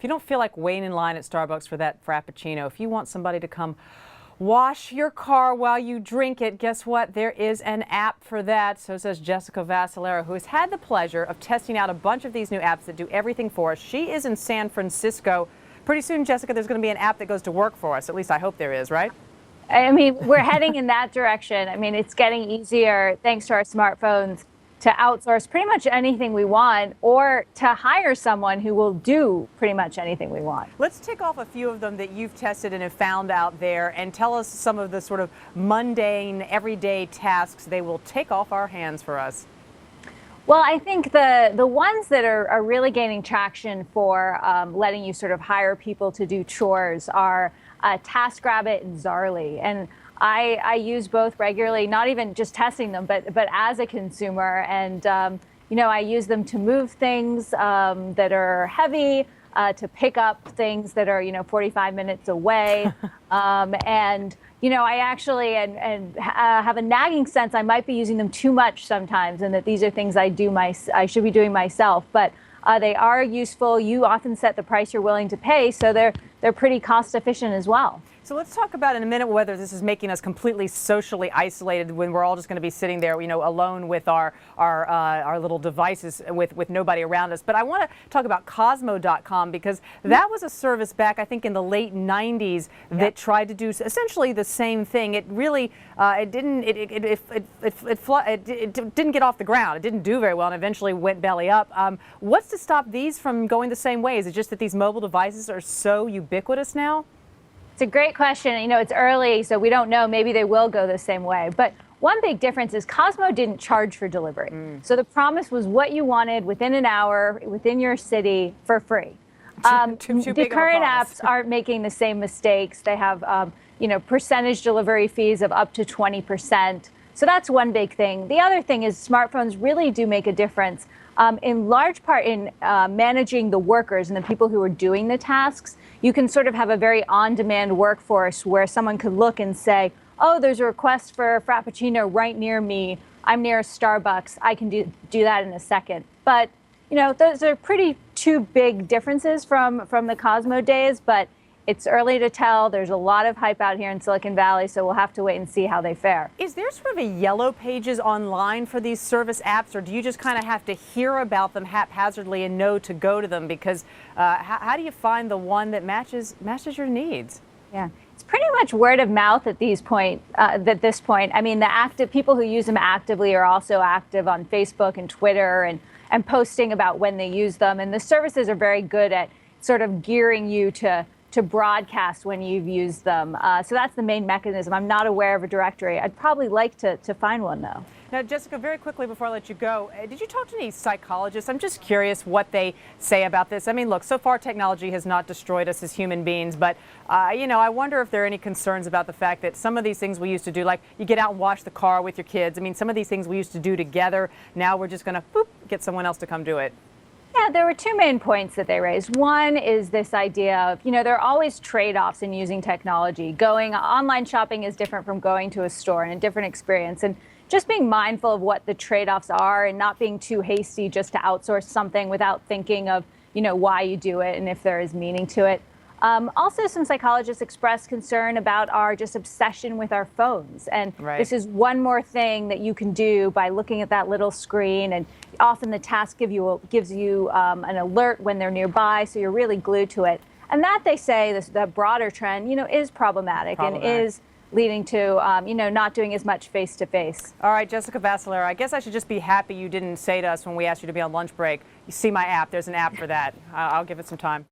If you don't feel like waiting in line at Starbucks for that Frappuccino, if you want somebody to come wash your car while you drink it, guess what? There is an app for that. So says Jessica Vascellaro, who has had the pleasure of testing out a bunch of these new apps that do everything for us. She is in San Francisco. Pretty soon, Jessica, there's going to be an app that goes to work for us. At least I hope there is, right? I mean, we're heading in that direction. I mean, it's getting easier thanks to our smartphones to outsource pretty much anything we want, or to hire someone who will do pretty much anything we want. Let's tick off a few of them that you've tested and have found out there, and tell us some of the sort of mundane, everyday tasks they will take off our hands for us. Well, I think the ones that are really gaining traction for letting you sort of hire people to do chores are TaskRabbit and Zarly. And I use both regularly, not even just testing them, but as a consumer. And, you know, I use them to move things that are heavy, to pick up things that are, 45 minutes away. And, I actually have a nagging sense I might be using them too much sometimes, and that these are things I should be doing myself. But they are useful. You often set the price you're willing to pay, so they're pretty cost efficient as well. So let's talk about in a minute whether this is making us completely socially isolated when we're all just going to be sitting there, alone with our little devices with nobody around us. But I want to talk about Cosmo.com, because that was a service back, I think, in the late 90s that tried to do essentially the same thing. It really it didn't get off the ground. It didn't do very well, and eventually went belly up. What's to stop these from going the same way? Is it just that these mobile devices are so ubiquitous now? It's a great question. It's early, so we don't know. Maybe they will go the same way. But one big difference is Cosmo didn't charge for delivery. So the promise was what you wanted within an hour, within your city, for free. The current apps aren't making the same mistakes. They have, percentage delivery fees of up to 20%. So that's one big thing. The other thing is smartphones really do make a difference, in large part in managing the workers and the people who are doing the tasks. You can sort of have a very on-demand workforce where someone could look and say, oh, there's a request for a Frappuccino right near me. I'm near a Starbucks. I can do that in a second. But, those are pretty two big differences from the Cosmo days, but it's early to tell. There's a lot of hype out here in Silicon Valley, so we'll have to wait and see how they fare. Is there sort of a yellow pages online for these service apps, or do you just kind of have to hear about them haphazardly and know to go to them? Because how do you find the one that matches your needs? Yeah, it's pretty much word of mouth at this point. I mean, the active people who use them actively are also active on Facebook and Twitter and posting about when they use them. And the services are very good at sort of gearing you to broadcast when you've used them. So that's the main mechanism. I'm not aware of a directory. I'd probably like to find one, though. Now, Jessica, very quickly before I let you go, did you talk to any psychologists? I'm just curious what they say about this. I mean, look, so far technology has not destroyed us as human beings, but, I wonder if there are any concerns about the fact that some of these things we used to do, like you get out and wash the car with your kids. I mean, some of these things we used to do together, now we're just going to, get someone else to come do it. Yeah, there were two main points that they raised. One is this idea of, there are always trade-offs in using technology. Going online shopping is different from going to a store, and a different experience. And just being mindful of what the trade-offs are and not being too hasty just to outsource something without thinking of, why you do it and if there is meaning to it. Also, some psychologists expressed concern about our just obsession with our phones. And this is one more thing that you can do by looking at that little screen. And often the task gives you an alert when they're nearby, so you're really glued to it. And that, they say, that broader trend, is problematic and is leading to, not doing as much face-to-face. All right, Jessica Vascellaro, I guess I should just be happy you didn't say to us when we asked you to be on lunch break, you see my app, there's an app for that. I'll give it some time.